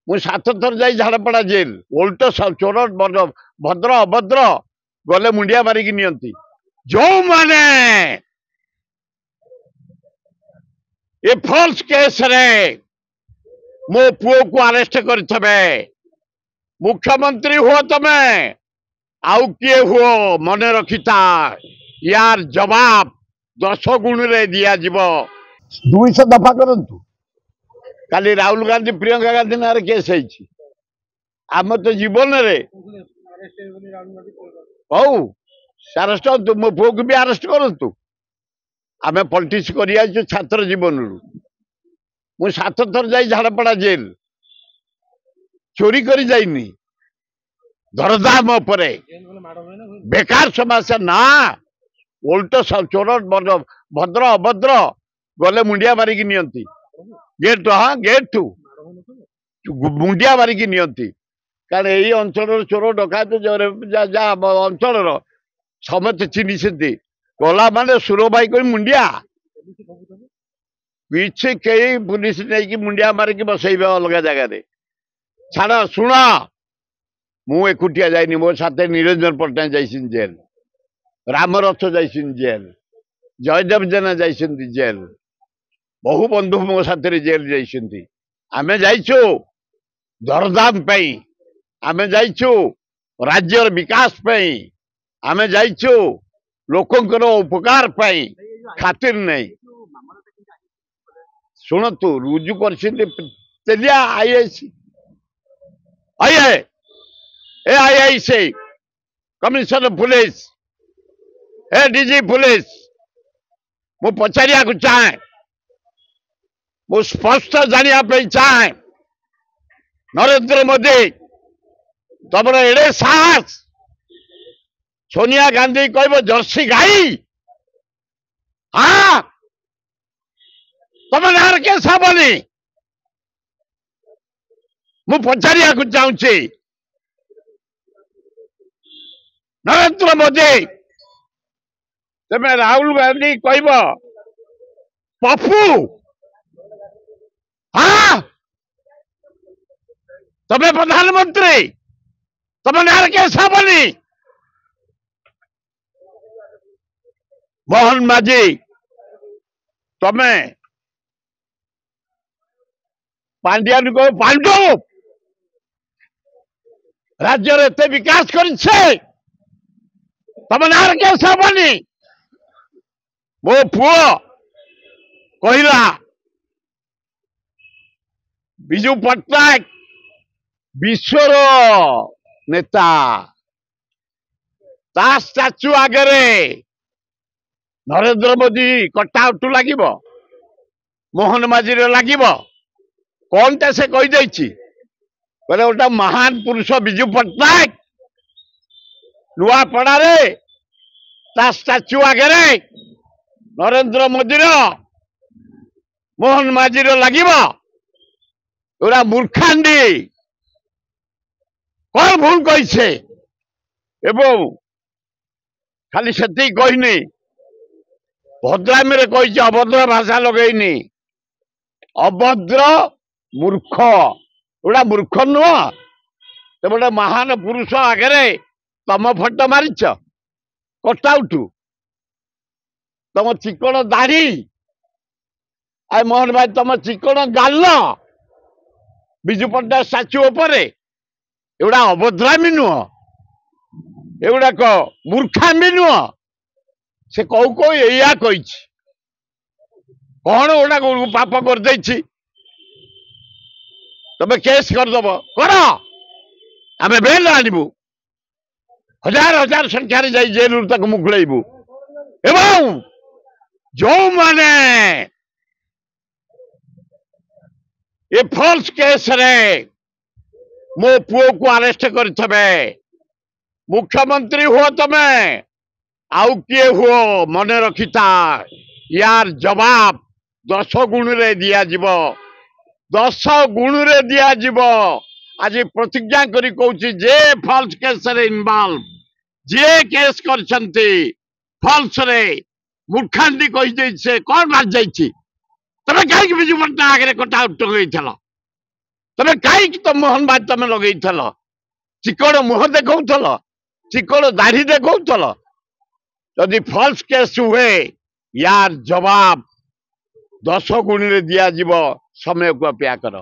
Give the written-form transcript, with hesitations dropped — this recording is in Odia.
ମୁଁ 7 ଥର ଯାଇ ଝାଡ଼ପଡ଼ା ଜେଲ। ଓଲଟ ଚୋର ଭଦ୍ର ଅଭଦ୍ର ଗଲେ ମୁଣ୍ଡିଆ ମାରିକି ନିଅନ୍ତି। ଯୋଉମାନେ ଏ ଫଲ୍ସ କେସରେ ମୋ ପୁଅକୁ ଆରେଷ୍ଟ କରିଥିବେ, ମୁଖ୍ୟମନ୍ତ୍ରୀ ହୁଅ ତମେ ଆଉ କିଏ ହୁଅ, ମନେ ରଖିଥା ୟାର ଜବାବ 10 ଗୁଣରେ ଦିଆଯିବ। 200 ଦଫା କରନ୍ତୁ। କାଲି ରାହୁଲ ଗାନ୍ଧୀ ପ୍ରିୟଙ୍କା ଗାନ୍ଧୀ ନାଁରେ କେସ୍ ହେଇଛି। ଆମ ତ ଜୀବନରେ ହଉ ଆରେଷ୍ଟ ହନ୍ତୁ, ମୋ ପୁଅକୁ ବି ଆରେଷ୍ଟ କରନ୍ତୁ। ଆମେ ପଲିଟିକ୍ସ କରି ଆସିଛୁ ଛାତ୍ର ଜୀବନରୁ। ମୁଁ 7 ଥର ଯାଇ ଝାଡ଼ପଡ଼ା ଜେଲ। ଚୋରି କରି ଯାଇନି, ଦରଦାମ ଉପରେ ବେକାର ସମସ୍ୟା ନା। ଓଲଟ ଚୋର ଭଦ୍ର ଅଭଦ୍ର ଗଲେ ମୁଣ୍ଡିଆ ମାରିକି ନିଅନ୍ତି। ଗେଟ୍ ଗେଟ୍ଠୁ ମୁଣ୍ଡିଆ ମାରିକି ନିଅନ୍ତି। କାରଣ ଏଇ ଅଞ୍ଚଳର ଚୋର ଡକାୟତ ଯାହା ଅଞ୍ଚଳର ସମସ୍ତେ ଚିହ୍ନିଛନ୍ତି। ଗଲା ମାନେ ସୁର ଭାଇ କହି ମୁଣ୍ଡିଆ, କିଛି କେହି ପୁଲିସ ନେଇକି ମୁଣ୍ଡିଆ ମାରିକି ବସେଇବେ ଅଲଗା ଜାଗାରେ। ଛାଡ, ଶୁଣ, ମୁଁ ଏକୁଟିଆ ଯାଇନି, ମୋ ସାଥେ ନିରଞ୍ଜନ ପଟ୍ଟନାୟକ ଯାଇଛନ୍ତି ଜେଲ, ରାମରଥ ଯାଇଛନ୍ତି ଜେଲ, ଜୟଦେବ ଜେନା ଯାଇଛନ୍ତି ଜେଲ, ବହୁ ବନ୍ଧୁ ମୋ ସାଥିରେ ଜେଲ ଯାଇଛନ୍ତି। ଆମେ ଯାଇଛୁ ଦରଦାମ ପାଇଁ, ଆମେ ଯାଇଛୁ ରାଜ୍ୟର ବିକାଶ ପାଇଁ, ଆମେ ଯାଇଛୁ ଲୋକଙ୍କର ଉପକାର ପାଇଁ, ଖାତିର ନାହିଁ। ଶୁଣନ୍ତୁ, ରୁଜୁ କରିଛନ୍ତି ତେଲିଆ IIC commissioner police, DG police, ମୁଁ ପଚାରିବାକୁ ଚାହେଁ, ମୁଁ ସ୍ପଷ୍ଟ ଜାଣିବା ପାଇଁ ଚାହେଁ, ନରେନ୍ଦ୍ର ମୋଦି ତମର ଏଡେ ସାହସ, ସୋନିଆ ଗାନ୍ଧୀ କହିବ ଜର୍ସି ଗାଈ, ହଁ ତମ ନାଁରେ କେସ୍ ହବନି। ମୁଁ ପଚାରିବାକୁ ଚାହୁଁଛି, ନରେନ୍ଦ୍ର ମୋଦି ତମେ ରାହୁଲ ଗାନ୍ଧୀ କହିବ ପପୁ, ହଁ ତମେ ପ୍ରଧାନମନ୍ତ୍ରୀ, ତମ ନାଁରେ କେସ୍ ହବନି। ମୋହନ ମାଝୀ ତମେ ପାଣ୍ଡିଆନ କହ, ପାଣ୍ଡୁ ରାଜ୍ୟରେ ଏତେ ବିକାଶ କରିছে, ତମ ନାଁରେ କେସ୍ ହବନି। ମୋ ପୁଅ କହିଲା ବିଜୁ ପଟ୍ଟନାୟକ ବିଶ୍ୱର ନେତା, ତା ଷ୍ଟାଚୁ ଆଗରେ ନରେନ୍ଦ୍ର ମୋଦି କଟାଉଟ ଲାଗିବ, ମୋହନ ମାଝୀର ଲାଗିବ। କଣଟା ସେ କହିଦେଇଛି, କହିଲେ ଗୋଟେ ମହାନ ପୁରୁଷ ବିଜୁ ପଟ୍ଟନାୟକ ନୂଆପଡାରେ ତା ଷ୍ଟାଚୁ ଆଗରେ ନରେନ୍ଦ୍ର ମୋଦିର ମୋହନ ମାଝୀର ଲାଗିବ। ଏଗୁଡ଼ା ମୂର୍ଖାଣ୍ଡି, କଣ ଭୁଲ କହିছে। ଏବଂ ଖାଲି ସେତିକି କହିନି, ଭଦ୍ରାମୀରେ କହିଛି, ଅଭଦ୍ର ଭାଷା ଲଗେଇନି। ଅଭଦ୍ର ମୂର୍ଖ, ଏଗୁଡ଼ା ମୂର୍ଖ ନୁହଁ। ତେବେ ଗୋଟେ ମହାନ ପୁରୁଷ ଆଗରେ ତମ ଫଟୋ ମାରିଛ, କଟାଉଠୁ ତମ ଚିକଣ ଦାଢି, ମୋହନ ଭାଇ ତମ ଚିକଣ ଗାଲ ବିଜୁ ପଟ୍ଟନାୟକ ଷ୍ଟାଚୁ ଉପରେ, ଏଗୁଡ଼ା ଅଭଦ୍ରାମୀ ନୁହଁ, ଏଗୁଡାକ ମୂର୍ଖାମୀ ନୁହଁ। ସେ କହୁ କହୁ ଏଇଆ କହିଛି। କଣ ଗୁଡାକ ପାପ କରିଦେଇଛି, ତମେ କେସ୍ କରିଦବ, କର, ଆମେ ବେଲ ଆଣିବୁ, ହଜାର ହଜାର ସଂଖ୍ୟାରେ ଯାଇ ଜେଲରୁ ତାକୁ ମୁକୁଳେଇବୁ। ଏବଂ ଯୋଉମାନେ ଏ ଫଲ୍ସ କେସରେ ମୋ ପୁଅକୁ ଆରେଷ୍ଟ କରିଥିବେ, ମୁଖ୍ୟମନ୍ତ୍ରୀ ହୁଅ ତମେ ଆଉ କିଏ ହୁଅ, ମନେ ରଖିଥା ୟାର ଜବାବ 10 ଗୁଣରେ ଦିଆଯିବ, 10 ଗୁଣରେ ଦିଆଯିବ। ଆଜି ପ୍ରତିଜ୍ଞା କରି କହୁଛି, ଯେ ଫଲ୍ସ କେସରେ ଇନଭଲ୍ଭ, ଯିଏ କେସ୍ କରିଛନ୍ତି ଫଲ୍ସରେ, ମୂର୍ଖାଣ୍ଡି କହିଦେଇଛି, ସେ କଣ ମାରି ଯାଇଛି। ତମେ କାହିଁକି ବିଜୁ ପଟ୍ଟନାୟକ ଆଗରେ କଟାଉଟ ହେଇଥିଲ? ତମେ କାହିଁକି ତ ମୋହନ ବାଦ ତମେ ଲଗେଇଥିଲ? ଚିକଣ ମୁହଁ ଦେଖଉଥିଲ, ଚିକଣ ଦାଢି ଦେଖଉଥିଲ। ଯଦି ଫଲ୍ସ କେସ୍ ହୁଏ ୟାର ଜବାବ 10 ଗୁଣିରେ ଦିଆଯିବ। ସମୟକୁ ଅପେକ୍ଷା କର।